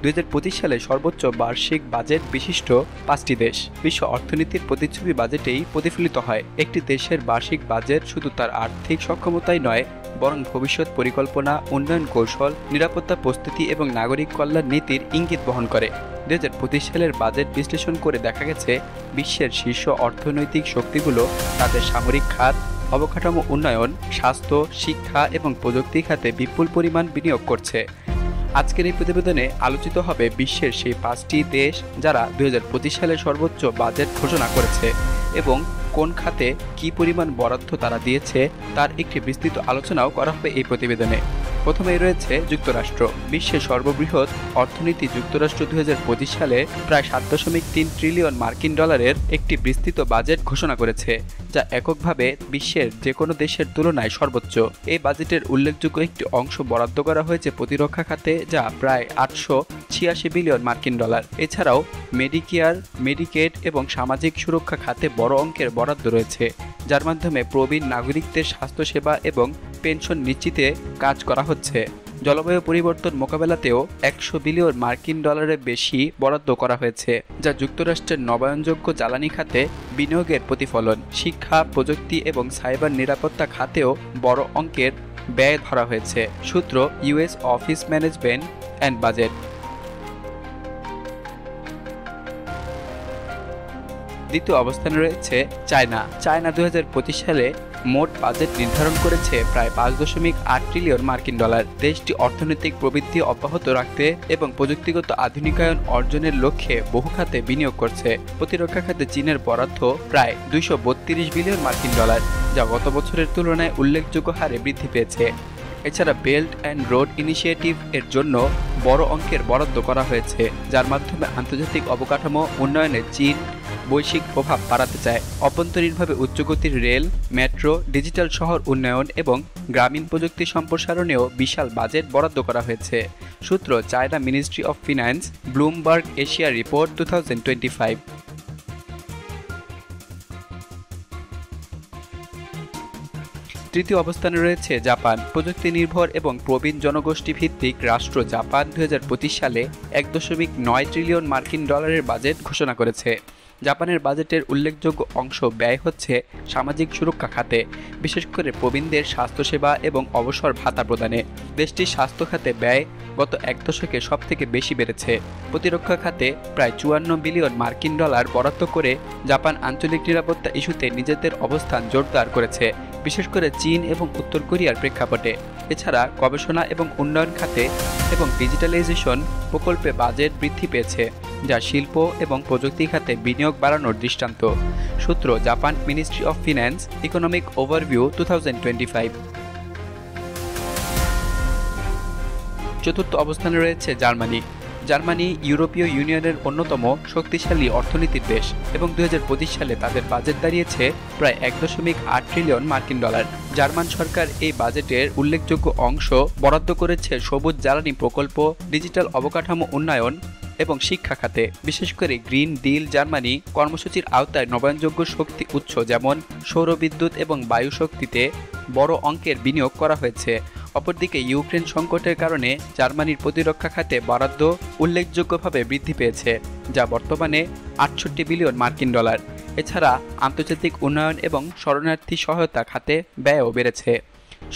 2025 সালে সর্বোচ্চ বার্ষিক বাজেট বিশিষ্ট 5টি দেশ। বিশ্ব অর্থনীতির প্রতিচ্ছবি বাজেটেই প্রতিফলিত হয়। একটি দেশের বার্ষিক বাজেট শুধু তার আর্থিক সক্ষমতাই নয়, বরং ভবিষ্যৎ পরিকল্পনা, উন্নয়ন কৌশল, নিরাপত্তা প্রস্তুতি এবং নাগরিক কল্যাণ নীতির ইঙ্গিত বহন করে। 2025 সালের বাজেট বিশ্লেষণ করে দেখা গেছে, বিশ্বের শীর্ষ অর্থনৈতিক শক্তিগুলো তাদের সামরিক খাত, অবকাঠামো উন্নয়ন, স্বাস্থ্য, শিক্ষা এবং প্রযুক্তি খাতে বিপুল পরিমাণ বিনিয়োগ করছে। আজকের এই প্রতিবেদনে আলোচিত হবে বিশ্বের সেই 5টি দেশ যারা 2025 সালে সর্বোচ্চ বাজেট ঘোষণা করেছে এবং কোন খাতে কী পরিমাণ বরাদ্দ তারা দিয়েছে তার একটি বিস্তৃত আলোচনাও করা হবে এই প্রতিবেদনে। প্রথমেই রয়েছে যুক্তরাষ্ট্র। বিশ্বের সর্ববৃহৎ অর্থনীতি যুক্তরাষ্ট্র 2025 সালে প্রায় 7.3 ট্রিলিয়ন মার্কিন ডলারের একটি বিস্তৃত বাজেট ঘোষণা করেছে, যা এককভাবে বিশ্বের যে কোনো দেশের তুলনায় সর্বোচ্চ। এই বাজেটের উল্লেখযোগ্য একটি অংশ বরাদ্দ করা হয়েছে প্রতিরক্ষা খাতে, যা প্রায় 886 বিলিয়ন মার্কিন ডলার। এছাড়াও মেডিকেয়ার, মেডিকেড এবং সামাজিক সুরক্ষা খাতে বড় অঙ্কের বরাদ্দ রয়েছে, যার মাধ্যমে প্রবীণ নাগরিকদের স্বাস্থ্যসেবা এবং পেনশন নিশ্চিতে কাজ করা হচ্ছে। জলবায়ু পরিবর্তন মোকাবেলাতেও 100 বিলিয়ন মার্কিন ডলারের বেশি বরাদ্দ করা হয়েছে, যা যুক্তরাষ্ট্রের নবায়নযোগ্য জ্বালানি খাতে বিনিয়োগের প্রতিফলন। শিক্ষা, প্রযুক্তি এবং সাইবার নিরাপত্তা খাতেও বড় অঙ্কের ব্যয় ধরা হয়েছে। সূত্র US office management and budget. দ্বিতীয় অবস্থানে রয়েছে চায়না। 2025 সালে মোট বাজেট নির্ধারণ করেছে প্রায় 5.8 ট্রিলিয়ন মার্কিন ডলার। দেশটি অর্থনৈতিক প্রবৃদ্ধি অব্যাহত রাখতে এবং প্রযুক্তিগত আধুনিকায়ন অর্জনের লক্ষ্যে বহু খাতে বিনিয়োগ করছে। প্রতিরক্ষা খাতে চীনের বরাদ্দ প্রায় 232 বিলিয়ন মার্কিন ডলার, যা গত বছরের তুলনায় উল্লেখযোগ্য হারে বৃদ্ধি পেয়েছে। এছাড়া বেল্ট অ্যান্ড রোড ইনিশিয়েটিভ এর জন্য বড় অঙ্কের বরাদ্দ করা হয়েছে, যার মাধ্যমে আন্তর্জাতিক অবকাঠামো উন্নয়নে চীন বৈশ্বিক প্রভাব বাড়াতে চায়। অভ্যন্তরীণভাবে উচ্চগতির রেল, মেট্রো, ডিজিটাল শহর উন্নয়ন এবং গ্রামীণ প্রযুক্তি সম্প্রসারণেও বিশাল বাজেট বরাদ্দ করা হয়েছে। সূত্র China ministry of finance, Bloomberg Asia report 2025। তৃতীয় অবস্থানে রয়েছে জাপান। প্রযুক্তি নির্ভর এবং প্রবীণ জনগোষ্ঠী ভিত্তিক রাষ্ট্র জাপান 2025 সালে 1.9 ট্রিলিয়ন মার্কিন ডলারের বাজেট ঘোষণা করেছে। জাপানের বাজেটের উল্লেখযোগ্য অংশ ব্যয় হচ্ছে সামাজিক সুরক্ষা খাতে, বিশেষ করে প্রবীণদের স্বাস্থ্যসেবা এবং অবসর ভাতা প্রদানে। দেশটির স্বাস্থ্য খাতে ব্যয় গত এক দশকে সবথেকে বেশি বেড়েছে। প্রতিরক্ষা খাতে প্রায় 54 বিলিয়ন মার্কিন ডলার বরাদ্দ করে জাপান আঞ্চলিক নিরাপত্তা ইস্যুতে নিজেদের অবস্থান জোরদার করেছে, বিশেষ করে চীন এবং উত্তর কোরিয়ার প্রেক্ষাপটে। এছাড়া গবেষণা এবং উন্নয়ন খাতে এবং ডিজিটালাইজেশন প্রকল্পে বাজেট বৃদ্ধি পেয়েছে, যা শিল্প এবং প্রযুক্তি খাতে বিনিয়োগ বাড়ানোর দৃষ্টান্ত। সূত্র Japan ministry of finance, economic overview 2025। চতুর্থ অবস্থানে রয়েছে জার্মানি। জার্মানি ইউরোপীয় ইউনিয়নের অন্যতম শক্তিশালী অর্থনীতির দেশ এবং 2025 সালে তাদের বাজেট দাঁড়িয়েছে প্রায় 1.8 ট্রিলিয়ন মার্কিন ডলার। জার্মান সরকার এই বাজেটের উল্লেখযোগ্য অংশ বরাদ্দ করেছে সবুজ জ্বালানি প্রকল্প, ডিজিটাল অবকাঠামো উন্নয়ন এবং শিক্ষা খাতে। বিশেষ করে গ্রিন ডিল জার্মানি কর্মসূচির আওতায় নবায়নযোগ্য শক্তি উৎস যেমন সৌর বিদ্যুৎ এবং বায়ু শক্তিতে বড় অঙ্কের বিনিয়োগ করা হয়েছে। অপরদিকে ইউক্রেন সংকটের কারণে জার্মানির প্রতিরক্ষা খাতে বরাদ্দ উল্লেখযোগ্যভাবে বৃদ্ধি পেয়েছে, যা বর্তমানে 68 বিলিয়ন মার্কিন ডলার। এছাড়া আন্তর্জাতিক উন্নয়ন এবং শরণার্থী সহায়তা খাতে ব্যয়ও বেড়েছে।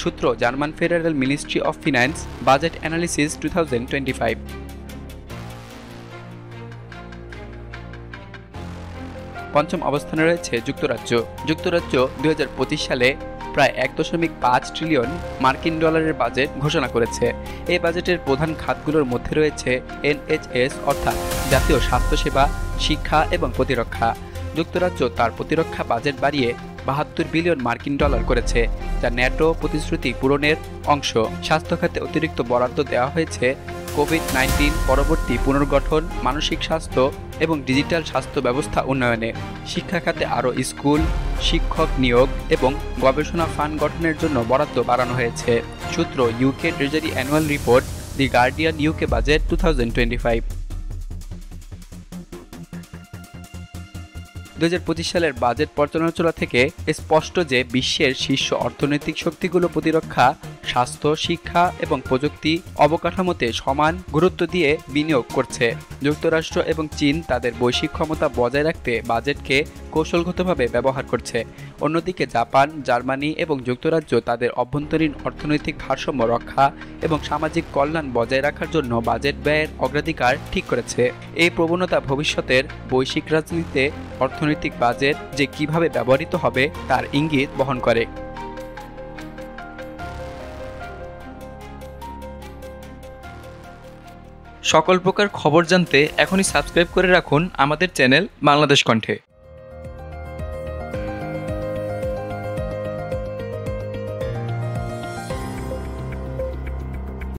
সূত্র German federal ministry of finance, budget analysis 2025। পঞ্চম অবস্থানে রয়েছে যুক্তরাজ্য। যুক্তরাজ্য 2025 সালে প্রায় 1.5 ট্রিলিয়ন মার্কিন ডলারের বাজেট ঘোষণা করেছে। এই বাজেটের প্রধান খাতগুলোর মধ্যে রয়েছে এনএইচএস অর্থাৎ জাতীয় স্বাস্থ্যসেবা, শিক্ষা এবং প্রতিরক্ষা। যুক্তরাজ্য তার প্রতিরক্ষা বাজেট বাড়িয়ে 72 বিলিয়ন মার্কিন ডলার করেছে, যা ন্যাটো প্রতিশ্রুতি পূরণের অংশ। স্বাস্থ্য খাতে অতিরিক্ত বরাদ্দ দেওয়া হয়েছে কোভিড-19 পরবর্তী পুনর্গঠন, মানসিক স্বাস্থ্য এবং ডিজিটাল স্বাস্থ্য ব্যবস্থা উন্নয়নে। শিক্ষা খাতে আরও স্কুল, শিক্ষক নিয়োগ এবং গবেষণা ফান্ড গঠনের জন্য বরাদ্দ বাড়ানো হয়েছে। সূত্র ইউকে ট্রেজারি অ্যানুয়াল রিপোর্ট, দি গার্ডিয়ান ইউকে বাজেট 2025। 2025 সালের বাজেট পর্যালোচনা থেকে স্পষ্ট যে বিশ্বের শীর্ষ অর্থনৈতিক শক্তিগুলো প্রতিরক্ষা স্বাস্থ্য, শিক্ষা এবং প্রযুক্তি অবকাঠামোতে সমান গুরুত্ব দিয়ে বিনিয়োগ করছে। যুক্তরাষ্ট্র এবং চীন তাদের বৈশ্বিক ক্ষমতা বজায় রাখতে বাজেটকে কৌশলগতভাবে ব্যবহার করছে। অন্যদিকে জাপান, জার্মানি এবং যুক্তরাজ্য তাদের অভ্যন্তরীণ অর্থনৈতিক ভারসাম্য রক্ষা এবং সামাজিক কল্যাণ বজায় রাখার জন্য বাজেট ব্যয়ের অগ্রাধিকার ঠিক করেছে। এই প্রবণতা ভবিষ্যতের বৈশ্বিক রাজনীতিতে অর্থনৈতিক বাজেট যে কিভাবে ব্যবহৃত হবে তার ইঙ্গিত বহন করে। সকল প্রকার খবর জানতে এখনই সাবস্ক্রাইব করে রাখুন আমাদের চ্যানেল বাংলাদেশ কণ্ঠে।